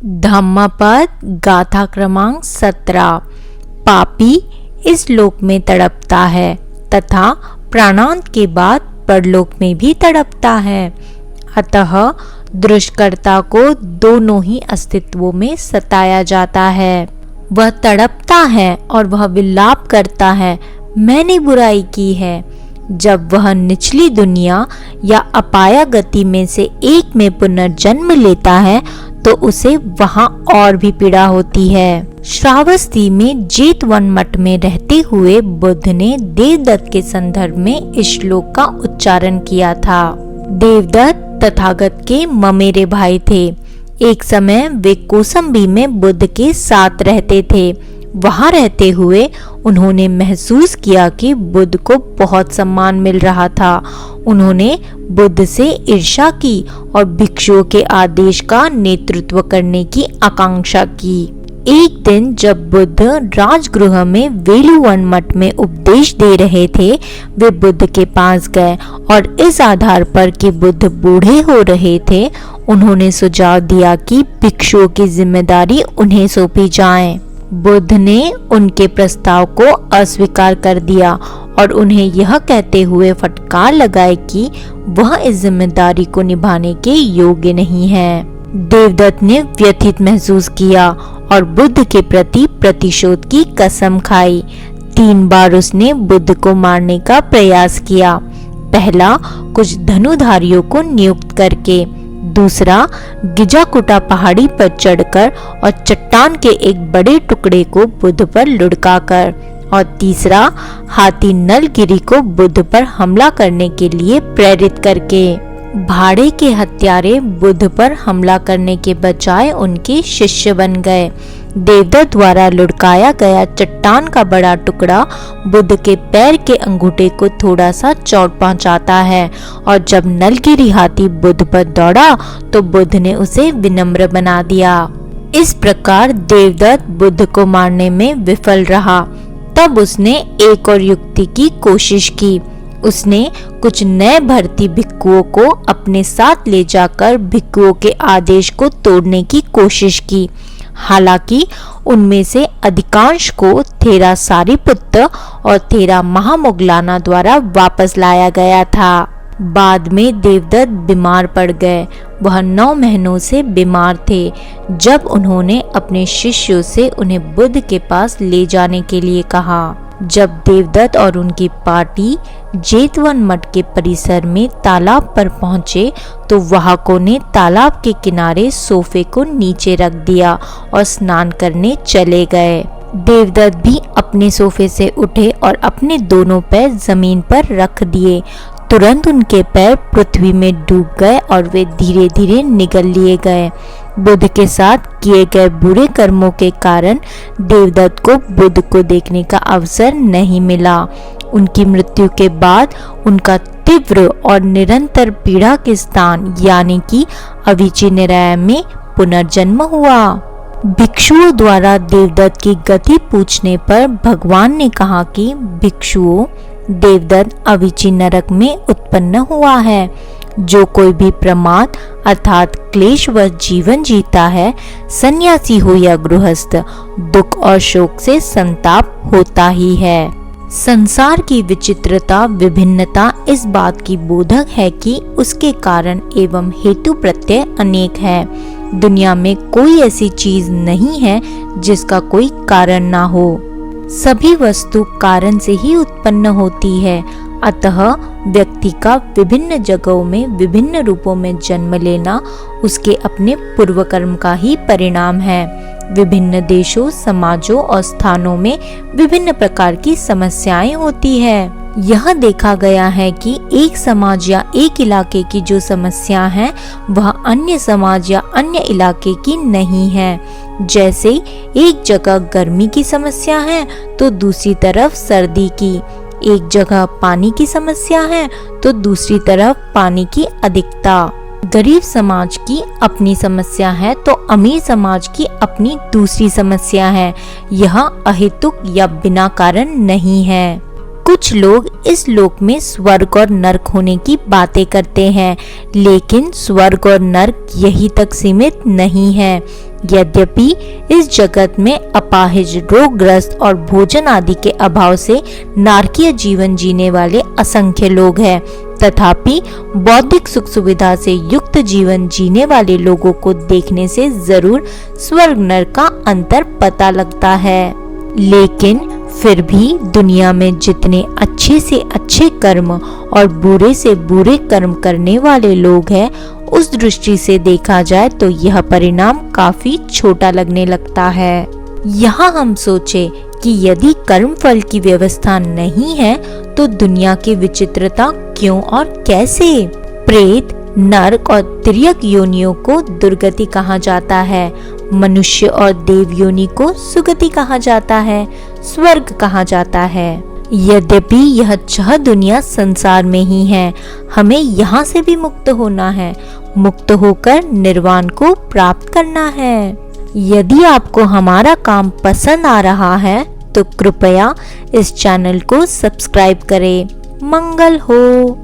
धम्मपद गाथा क्रमांक 17। पापी इस लोक में तड़पता है तथा प्राणांत के बाद परलोक में भी तड़पता है। अतः दुष्कर्ता को दोनों ही अस्तित्वों में सताया जाता है। वह तड़पता है और वह विलाप करता है, मैंने बुराई की है। जब वह निचली दुनिया या अपाया गति में से एक में पुनर्जन्म लेता है तो उसे वहां और भी पीड़ा होती है। श्रावस्ती में जेतवन मठ में रहते हुए बुद्ध ने देवदत्त के संदर्भ में इस श्लोक का उच्चारण किया था। देवदत्त तथागत के ममेरे भाई थे। एक समय वे कौसंबी में बुद्ध के साथ रहते थे। वहां रहते हुए उन्होंने महसूस किया कि बुद्ध को बहुत सम्मान मिल रहा था। उन्होंने बुद्ध से ईर्ष्या की और भिक्षुओं के आदेश का नेतृत्व करने की आकांक्षा की। एक दिन जब बुद्ध राजगृह में वेलुवन मठ में उपदेश दे रहे थे, वे बुद्ध के पास गए और इस आधार पर कि बुद्ध बूढ़े हो रहे थे, उन्होंने सुझाव दिया कि भिक्षुओं की जिम्मेदारी उन्हें सौंपी जाए। बुद्ध ने उनके प्रस्ताव को अस्वीकार कर दिया और उन्हें यह कहते हुए फटकार लगाए कि वह इस जिम्मेदारी को निभाने के योग्य नहीं है। देवदत्त ने व्यथित महसूस किया और बुद्ध के प्रति प्रतिशोध की कसम खाई। 3 बार उसने बुद्ध को मारने का प्रयास किया। पहला कुछ धनुधारियों को नियुक्त करके, दूसरा गिजाकुटा पहाड़ी पर चढ़कर और चट्टान के एक बड़े टुकड़े को बुद्ध पर लुढ़काकर, और तीसरा हाथी नलगिरी को बुद्ध पर हमला करने के लिए प्रेरित करके। भाड़े के हत्यारे बुद्ध पर हमला करने के बजाय उनके शिष्य बन गए। देवदत्त द्वारा लुढ़काया गया चट्टान का बड़ा टुकड़ा बुद्ध के पैर के अंगूठे को थोड़ा सा चोट पहुंचाता है, और जब नलगिरी हाथी बुद्ध पर दौड़ा तो बुद्ध ने उसे विनम्र बना दिया। इस प्रकार देवदत्त बुद्ध को मारने में विफल रहा। तब उसने एक और युक्ति की कोशिश की। उसने कुछ नए भर्ती भिक्षुओं को अपने साथ ले जाकर भिक्षुओं के आदेश को तोड़ने की कोशिश की। हालांकि उनमें से अधिकांश को थेरा सारिपुत्र और थेरा महामोगलाना द्वारा वापस लाया गया था। बाद में देवदत्त बीमार पड़ गए। वह 9 महीनों से बीमार थे। जब उन्होंने अपने शिष्यों से उन्हें बुद्ध के पास ले जाने के लिए कहा, जब देवदत्त और उनकी पार्टी जेतवन मठ के परिसर में तालाब पर पहुंचे तो वाहकों ने तालाब के किनारे सोफे को नीचे रख दिया और स्नान करने चले गए। देवदत्त भी अपने सोफे से उठे और अपने दोनों पैर जमीन पर रख दिए। तुरंत उनके पैर पृथ्वी में डूब गए और वे धीरे धीरे निगल लिए गए। बुद्ध के साथ किए गए बुरे कर्मों के कारण देवदत्त को बुद्ध को देखने का अवसर नहीं मिला। उनकी मृत्यु के बाद उनका तीव्र और निरंतर पीड़ा के स्थान यानी कि अविची निराय में पुनर्जन्म हुआ। भिक्षुओं द्वारा देवदत्त की गति पूछने पर भगवान ने कहा कि भिक्षुओं, देवदत्त अविची नरक में उत्पन्न हुआ है। जो कोई भी प्रमाद अर्थात क्लेशवश जीवन जीता है, सन्यासी हो या गृहस्थ, दुख और शोक से संताप होता ही है। संसार की विचित्रता विभिन्नता इस बात की बोधक है कि उसके कारण एवं हेतु प्रत्यय अनेक है। दुनिया में कोई ऐसी चीज नहीं है जिसका कोई कारण ना हो। सभी वस्तु कारण से ही उत्पन्न होती है। अतः व्यक्ति का विभिन्न जगहों में विभिन्न रूपों में जन्म लेना उसके अपने पूर्व कर्म का ही परिणाम है। विभिन्न देशों, समाजों और स्थानों में विभिन्न प्रकार की समस्याएं होती है। यह देखा गया है कि एक समाज या एक इलाके की जो समस्या है वह अन्य समाज या अन्य इलाके की नहीं है। जैसे एक जगह गर्मी की समस्या है तो दूसरी तरफ सर्दी की, एक जगह पानी की समस्या है तो दूसरी तरफ पानी की अधिकता। गरीब समाज की अपनी समस्या है तो अमीर समाज की अपनी दूसरी समस्या है। यह अहेतुक या बिना कारण नहीं है। कुछ लोग इस लोक में स्वर्ग और नरक होने की बातें करते हैं, लेकिन स्वर्ग और नरक यही तक सीमित नहीं है। यद्यपि इस जगत में अपाहिज, रोगग्रस्त और भोजन आदि के अभाव से नारकीय जीवन जीने वाले असंख्य लोग हैं, तथापि बौद्धिक सुख सुविधा से युक्त जीवन जीने वाले लोगों को देखने से जरूर स्वर्ग नरक का अंतर पता लगता है। लेकिन फिर भी दुनिया में जितने अच्छे से अच्छे कर्म और बुरे से बुरे कर्म करने वाले लोग हैं, उस दृष्टि से देखा जाए तो यह परिणाम काफी छोटा लगने लगता है। यहाँ हम सोचे कि यदि कर्म फल की व्यवस्था नहीं है तो दुनिया की विचित्रता क्यों और कैसे? प्रेत, नरक और तिर्यक योनियों को दुर्गति कहा जाता है, मनुष्य और देव योनि को सुगति कहा जाता है, स्वर्ग कहा जाता है। यद्यपि यह छह दुनिया संसार में ही है, हमें यहाँ से भी मुक्त होना है, मुक्त होकर निर्वाण को प्राप्त करना है। यदि आपको हमारा काम पसंद आ रहा है तो कृपया इस चैनल को सब्सक्राइब करें। मंगल हो।